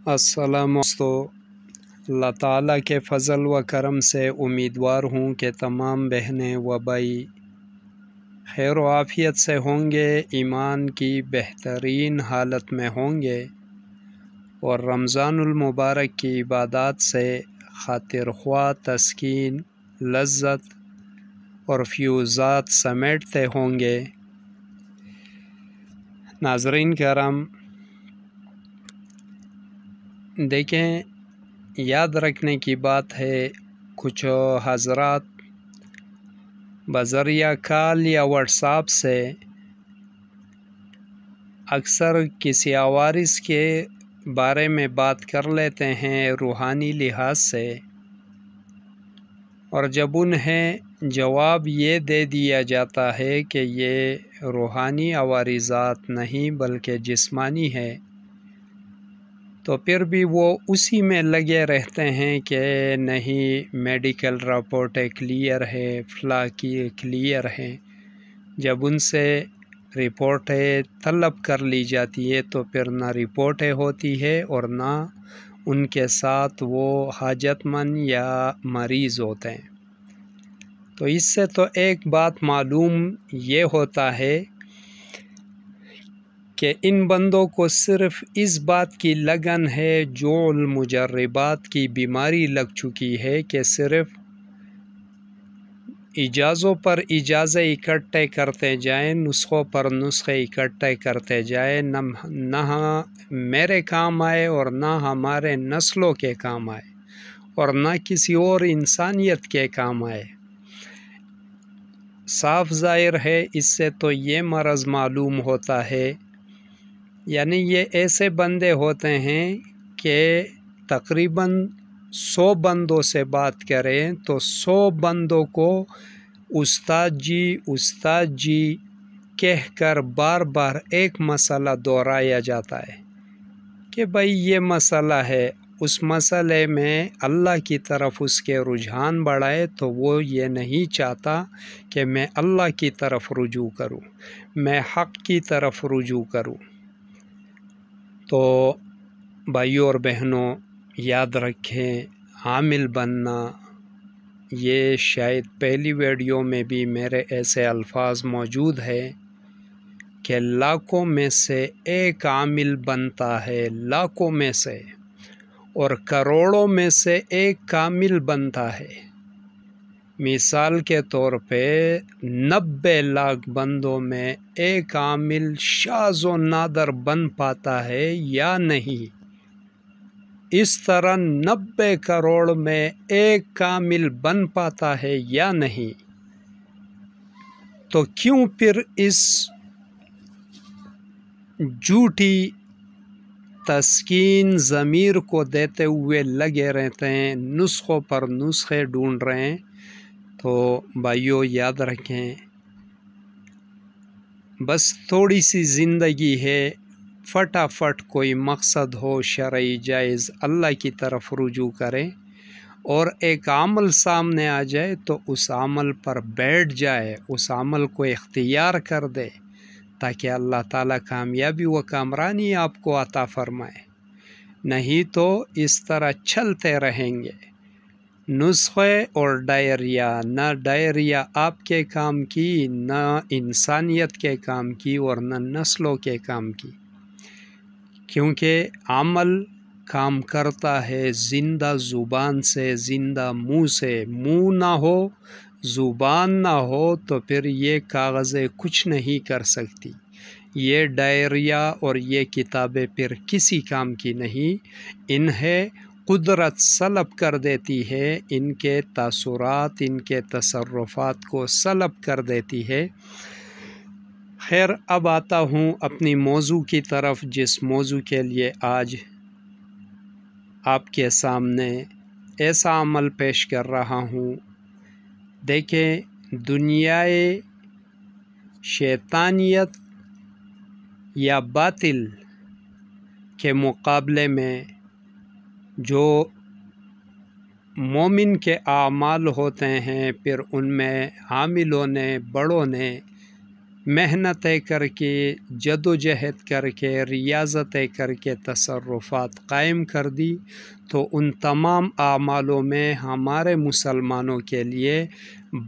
السلام دوستو، اللہ تعالیٰ کے فضل و کرم سے امیدوار ہوں کہ تمام بہنیں و بھائی خیر و عافیت سے ہوں گے، ایمان کی بہترین حالت میں ہوں گے اور رمضان المبارک کی عبادات سے خاطر خواہ، تسکین، لذت اور فیوزات سمیٹتے ہوں گے۔ ناظرین کرام، دیکھیں، یاد رکھنے کی بات ہے، کچھ حضرات بذریعہ کال یا واٹس ایپ سے اکثر کسی عوارض کے بارے میں بات کر لیتے ہیں روحانی لحاظ سے، اور جب انہیں جواب یہ دے دیا جاتا ہے کہ یہ روحانی عوارضات نہیں بلکہ جسمانی ہے، تو پھر بھی وہ اسی میں لگے رہتے ہیں کہ نہیں، میڈیکل رپورٹ کلیئر ہے، فلاں کی کلیئر ہے۔ جب ان سے رپورٹیں طلب کر لی جاتی ہے تو پھر نہ رپورٹیں ہوتی ہے اور نہ ان کے ساتھ وہ حاجت مند یا مریض ہوتے ہیں۔ تو اس سے تو ایک بات معلوم یہ ہوتا ہے کہ ان بندوں کو صرف اس بات کی لگن ہے، جو المجربات کی بیماری لگ چکی ہے، کہ صرف اجازوں پر اجازے اکٹھے کرتے جائیں، نسخوں پر نسخے اکٹھے کرتے جائیں، نہ میرے کام آئے اور نہ ہمارے نسلوں کے کام آئے اور نہ کسی اور انسانیت کے کام آئے۔ صاف ظاہر ہے، اس سے تو یہ مرض معلوم ہوتا ہے، یعنی یہ ایسے بندے ہوتے ہیں کہ تقریباً 100 بندوں سے بات کریں تو 100 بندوں کو استاد جی کہہ کر بار بار ایک مسئلہ دہرایا جاتا ہے کہ بھائی یہ مسئلہ ہے، اس مسئلے میں اللہ کی طرف اس کے رجحان بڑھائے تو وہ یہ نہیں چاہتا کہ میں اللہ کی طرف رجوع کروں، میں حق کی طرف رجوع کروں۔ تو بھائیوں اور بہنوں، یاد رکھیں، عامل بننا، یہ شاید پہلی ویڈیو میں بھی میرے ایسے الفاظ موجود ہے کہ لاکھوں میں سے ایک عامل بنتا ہے، لاکھوں میں سے، اور کروڑوں میں سے ایک کامل بنتا ہے۔ مثال کے طور پہ 90 لاکھ بندوں میں ایک عامل شاذ و نادر بن پاتا ہے یا نہیں؟ اس طرح 90 کروڑ میں ایک کامل بن پاتا ہے یا نہیں؟ تو کیوں پھر اس جھوٹی تسکین ضمیر کو دیتے ہوئے لگے رہتے ہیں، نسخوں پر نسخے ڈھونڈ رہے ہیں؟ تو بھائیوں، یاد رکھیں، بس تھوڑی سی زندگی ہے، فٹافٹ کوئی مقصد ہو شرعی جائز، اللہ کی طرف رجوع کریں اور ایک عمل سامنے آ جائے تو اس عمل پر بیٹھ جائے، اس عمل کو اختیار کر دے، تاکہ اللہ تعالیٰ کامیابی و کامرانی آپ کو عطا فرمائے۔ نہیں تو اس طرح چلتے رہیں گے، نسخے اور ڈائریا، نہ ڈائریا آپ کے کام کی، نہ انسانیت کے کام کی، اور نہ نسلوں کے کام کی، کیونکہ عمل کام کرتا ہے زندہ زبان سے، زندہ منہ سے۔ منہ نہ ہو، زبان نہ ہو تو پھر یہ کاغذیں کچھ نہیں کر سکتی، یہ ڈائریا اور یہ کتابیں پھر کسی کام کی نہیں، انہیں قدرت سلب کر دیتی ہے، ان کے تاثرات، ان کے تصرفات کو سلب کر دیتی ہے۔ خیر، اب آتا ہوں اپنی موضوع کی طرف، جس موضوع کے لیے آج آپ کے سامنے ایسا عمل پیش کر رہا ہوں۔ دیکھیں، دنیائے شیطانیت یا باطل کے مقابلے میں جو مومن کے اعمال ہوتے ہیں، پھر ان میں عاملوں نے، بڑوں نے محنتیں کر کے، جد و جہد کر کے، ریاضتیں کر کے تصرفات قائم کر دی، تو ان تمام اعمالوں میں ہمارے مسلمانوں کے لیے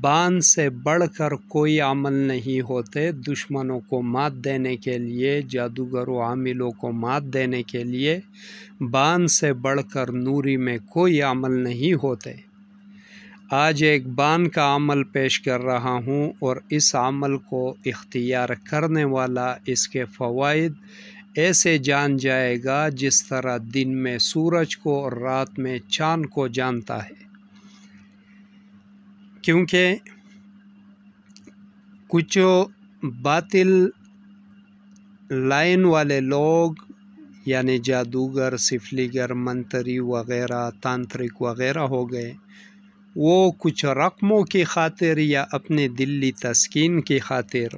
بان سے بڑھ کر کوئی عمل نہیں ہوتے۔ دشمنوں کو مات دینے کے لیے، جادوگر و عاملوں کو مات دینے کے لیے بان سے بڑھ کر نوری میں کوئی عمل نہیں ہوتے۔ آج ایک بان کا عمل پیش کر رہا ہوں، اور اس عمل کو اختیار کرنے والا اس کے فوائد ایسے جان جائے گا جس طرح دن میں سورج کو اور رات میں چاند کو جانتا ہے۔ کیونکہ کچھ باطل لائن والے لوگ، یعنی جادوگر، سفلیگر، منتری وغیرہ، تانترک وغیرہ ہو گئے، وہ کچھ رقموں کی خاطر یا اپنے دلی تسکین کی خاطر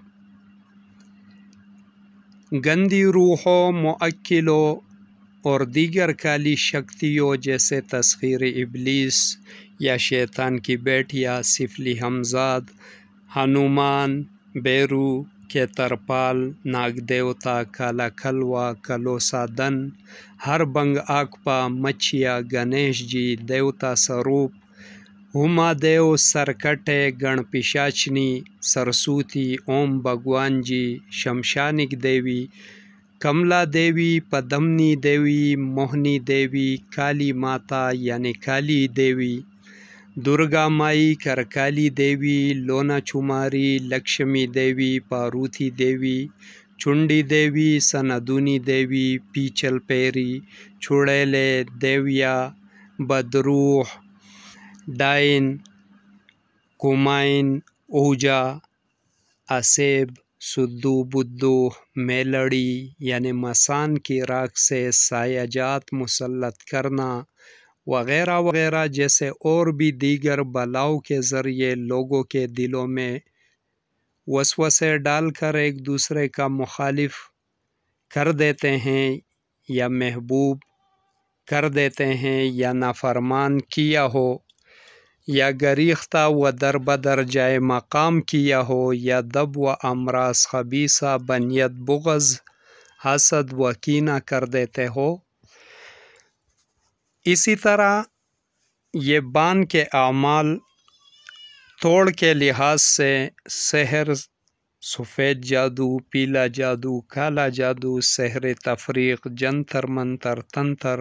گندی روحوں، معکلوں اور دیگر کالی شکتیوں جیسے تسخیر ابلیس یا شیطان کی بیٹیا، سفلی ہمزاد، ہنومان، بیرو، کیترپال، ناگ دیوتا، کالا کلوا، کلوسا دن، ہر بنگ آکپا، مچھیا، گنیش جی، دیوتا سروپ، ہوما دیو، سرکٹے، گن پشاچنی، سرسوتی، اوم بھگوان جی، شمشانک دیوی، کملا دیوی، پدمنی دیوی، موہنی دیوی، کالی ماتا یعنی کالی دیوی، درگا مائی، کرکالی دیوی، لونا چماری، لکشمی دیوی، پاروتی دیوی، چنڈی دیوی، سندونی دیوی، پیچل پیری، چڑیلے، دیویا، بدروح، ڈائن، کمائن، اوجا، اسیب، سدو بدو، میلڑی یعنی مسان کی راکھ سے سایہ جات مسلط کرنا وغیرہ وغیرہ، جیسے اور بھی دیگر بلاؤں کے ذریعے لوگوں کے دلوں میں وسوسے ڈال کر ایک دوسرے کا مخالف کر دیتے ہیں، یا محبوب کر دیتے ہیں، یا نافرمان کیا ہو، یا گریختہ و در بدر جائے مقام کیا ہو، یا دب و امراض خبیثہ بنیت بغض، حسد و کینہ کر دیتے ہو۔ اسی طرح یہ بان کے اعمال توڑ کے لحاظ سے سحر، سفید جادو، پیلا جادو، کالا جادو، سحر تفریق، جنتر منتر، تنتر،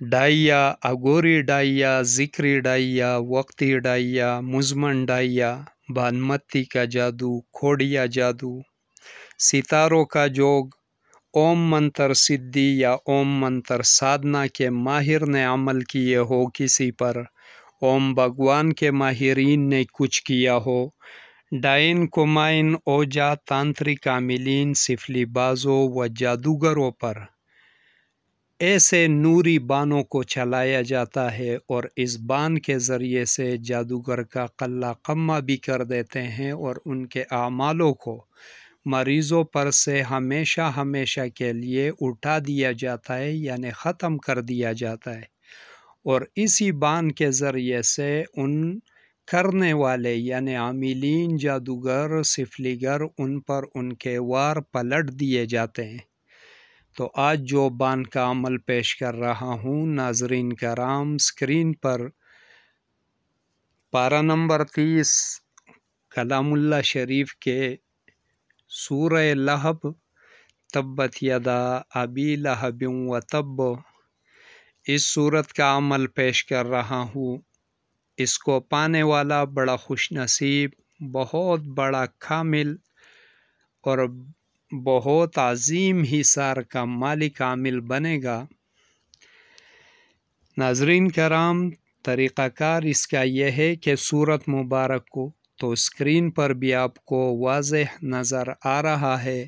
ڈائیا، اگوری ڈائیا، ذکری ڈائیا، وقتی ڈائیا، مزمن ڈائیا، بانمتی کا جادو، کھوڑیا جادو، ستاروں کا جوگ، اوم منتر سدھی یا اوم منتر سادھنا کے ماہر نے عمل کیے ہو کسی پر، اوم بھگوان کے ماہرین نے کچھ کیا ہو، ڈائن، کمائن، اوجا، تانترک عاملین، سفلی بازوں و جادوگروں پر ایسے نوری بانوں کو چلایا جاتا ہے، اور اس بان کے ذریعے سے جادوگر کا قلہ قمہ بھی کر دیتے ہیں، اور ان کے اعمالوں کو مریضوں پر سے ہمیشہ ہمیشہ کے لیے اٹھا دیا جاتا ہے، یعنی ختم کر دیا جاتا ہے، اور اسی بان کے ذریعے سے ان کرنے والے یعنی عاملین، جادوگر، سفلیگر، ان پر ان کے وار پلٹ دیے جاتے ہیں۔ تو آج جو بان کا عمل پیش کر رہا ہوں ناظرین کرام، اسکرین پر پارہ نمبر 30 کلام اللہ شریف کے سورہ لہب، تبت یدا ابی لہب و تب، اس صورت کا عمل پیش کر رہا ہوں۔ اس کو پانے والا بڑا خوش نصیب، بہت بڑا کامل اور بہت عظیم حصار کا مالک عامل بنے گا۔ ناظرین کرام، طریقہ کار اس کا یہ ہے کہ سورت مبارک کو تو اسکرین پر بھی آپ کو واضح نظر آ رہا ہے،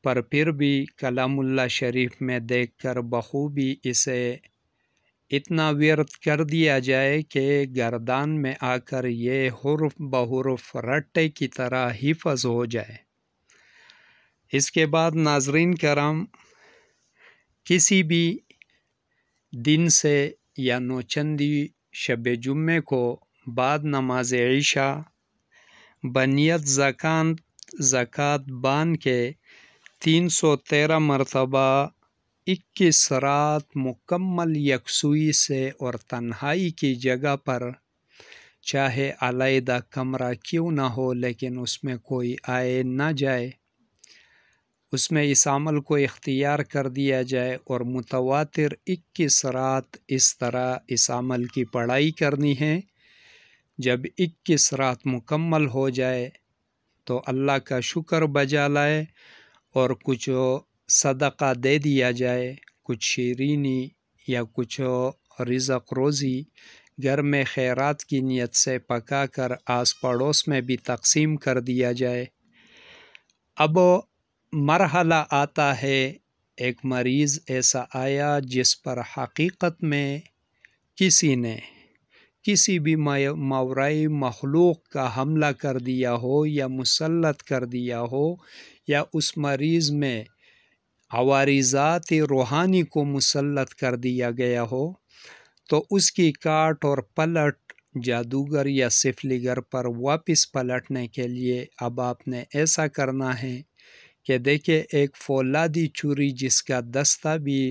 پر پھر بھی کلام اللہ شریف میں دیکھ کر بخوبی اسے اتنا ورد کر دیا جائے کہ گردان میں آ کر یہ حرف بحرف رٹے کی طرح حفظ ہو جائے۔ اس کے بعد ناظرین کرام، کسی بھی دن سے یا نوچندی شب جمعے کو بعد نماز عشاء بنیت زکوٰۃ بان کے 313 مرتبہ 21 رات مکمل یکسوئی سے اور تنہائی کی جگہ پر، چاہے علیحدہ کمرہ کیوں نہ ہو لیکن اس میں کوئی آئے نہ جائے، اس میں اس عمل کو اختیار کر دیا جائے، اور متواتر 21 رات اس طرح اس عمل کی پڑھائی کرنی ہے۔ جب 21 رات مکمل ہو جائے تو اللہ کا شکر بجا لائے اور کچھ صدقہ دے دیا جائے، کچھ شیرینی یا کچھ رزق روزی گھر میں خیرات کی نیت سے پکا کر آس پڑوس میں بھی تقسیم کر دیا جائے۔ اب مرحلہ آتا ہے، ایک مریض ایسا آیا جس پر حقیقت میں کسی نے کسی بھی ماورائی مخلوق کا حملہ کر دیا ہو یا مسلط کر دیا ہو، یا اس مریض میں عوارضات روحانی کو مسلط کر دیا گیا ہو، تو اس کی کاٹ اور پلٹ جادوگر یا سفلیگر پر واپس پلٹنے کے لیے اب آپ نے ایسا کرنا ہے کہ دیکھیں ایک فولادی چوری جس کا دستہ بھی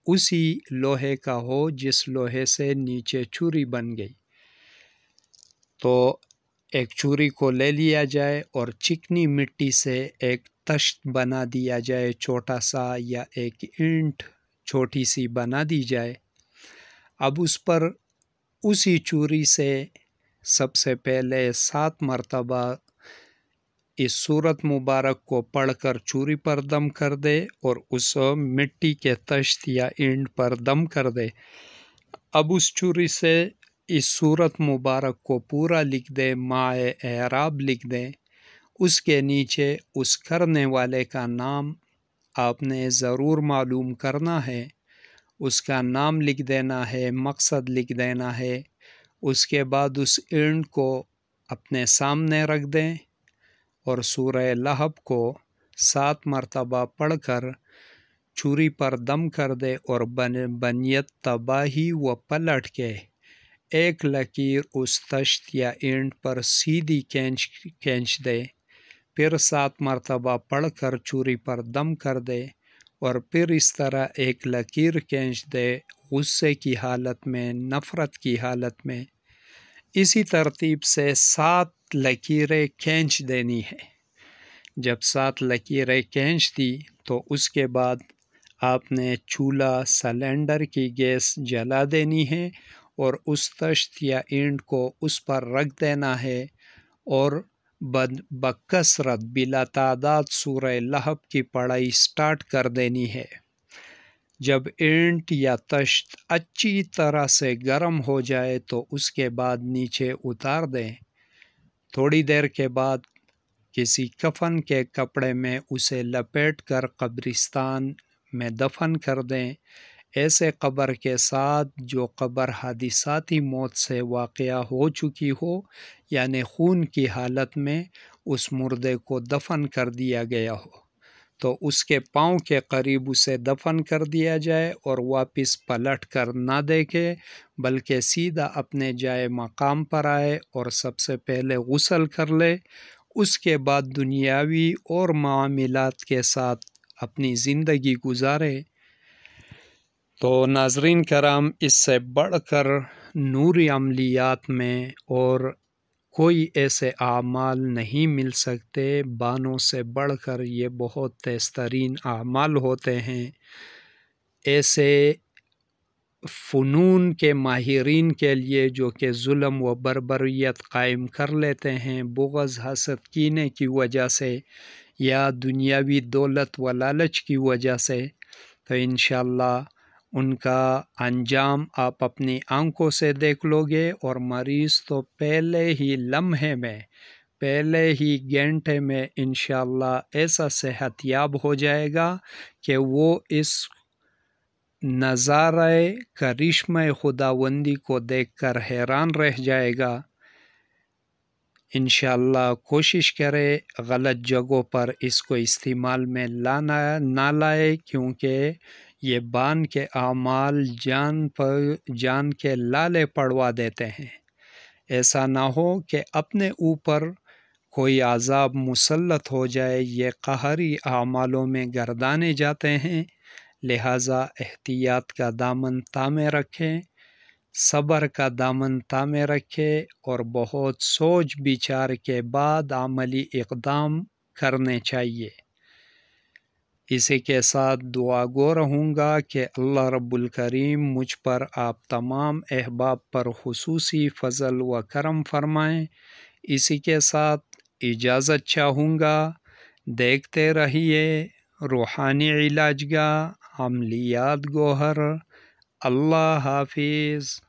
اسی لوہے کا ہو جس لوہے سے نیچے چوری بن گئی، تو ایک چوری کو لے لیا جائے اور چکنی مٹی سے ایک تشت بنا دیا جائے چھوٹا سا، یا ایک اینٹ چھوٹی سی بنا دی جائے۔ اب اس پر اسی چوری سے سب سے پہلے 7 مرتبہ اس سورت مبارک کو پڑھ کر چوری پر دم کر دے اور اس مٹی کے تشت یا اینٹ پر دم کر دے۔ اب اس چوری سے اس سورت مبارک کو پورا لکھ دے، مائے اعراب لکھ دے، اس کے نیچے اس کرنے والے کا نام آپ نے ضرور معلوم کرنا ہے، اس کا نام لکھ دینا ہے، مقصد لکھ دینا ہے۔ اس کے بعد اس اینٹ کو اپنے سامنے رکھ دیں اور سورہ لہب کو 7 مرتبہ پڑھ کر چوری پر دم کر دے، اور بنیت تباہی و پلٹ کے ایک لکیر اس تشت یا اینٹ پر سیدھی کھینچ دے، پھر 7 مرتبہ پڑھ کر چوری پر دم کر دے، اور پھر اس طرح ایک لکیر کھینچ دے غصے کی حالت میں، نفرت کی حالت میں۔ اسی ترتیب سے 7 لکیریں کھینچ دینی ہے۔ جب 7 لکیریں کھینچ دی تو اس کے بعد آپ نے چولہا سلنڈر کی گیس جلا دینی ہے اور اس تشت یا اینٹ کو اس پر رکھ دینا ہے، اور بکثرت بلا تعداد سورہ لہب کی پڑھائی سٹارٹ کر دینی ہے۔ جب اینٹ یا تشت اچھی طرح سے گرم ہو جائے تو اس کے بعد نیچے اتار دیں۔ تھوڑی دیر کے بعد کسی کفن کے کپڑے میں اسے لپیٹ کر قبرستان میں دفن کر دیں، ایسے قبر کے ساتھ جو قبر حادثاتی موت سے واقعہ ہو چکی ہو، یعنی خون کی حالت میں اس مردے کو دفن کر دیا گیا ہو، تو اس کے پاؤں کے قریب اسے دفن کر دیا جائے، اور واپس پلٹ کر نہ دیکھے بلکہ سیدھا اپنے جائے مقام پر آئے اور سب سے پہلے غسل کر لے، اس کے بعد دنیاوی اور معاملات کے ساتھ اپنی زندگی گزارے۔ تو ناظرین کرام، اس سے بڑھ کر نوری عملیات میں اور کوئی ایسے اعمال نہیں مل سکتے، بانوں سے بڑھ کر یہ بہت تیز ترین اعمال ہوتے ہیں۔ ایسے فنون کے ماہرین کے لیے جو کہ ظلم و بربریت قائم کر لیتے ہیں بغض، حسد، کینے کی وجہ سے یا دنیاوی دولت و لالچ کی وجہ سے، تو انشاءاللہ ان کا انجام آپ اپنی آنکھوں سے دیکھ لو گے، اور مریض تو پہلے ہی لمحے میں، پہلے ہی گھنٹے میں انشاءاللہ ایسا صحت یاب ہو جائے گا کہ وہ اس نظارہ کرشمہ خداوندی کو دیکھ کر حیران رہ جائے گا۔ انشاءاللہ کوشش کرے غلط جگہوں پر اس کو استعمال میں نہ لائے، کیونکہ یہ بان کے اعمال جان کے لالے پڑوا دیتے ہیں۔ ایسا نہ ہو کہ اپنے اوپر کوئی عذاب مسلط ہو جائے، یہ قہری اعمالوں میں گردانے جاتے ہیں، لہٰذا احتیاط کا دامن تامے رکھیں، صبر کا دامن تامے رکھے اور بہت سوچ بچار کے بعد عملی اقدام کرنے چاہیے۔ اسی کے ساتھ دعا گو رہوں گا کہ اللہ رب الکریم مجھ پر، آپ تمام احباب پر خصوصی فضل و کرم فرمائیں۔ اسی کے ساتھ اجازت چاہوں گا، دیکھتے رہیے روحانی علاج گاہ، عملیات گوہر۔ اللہ حافظ۔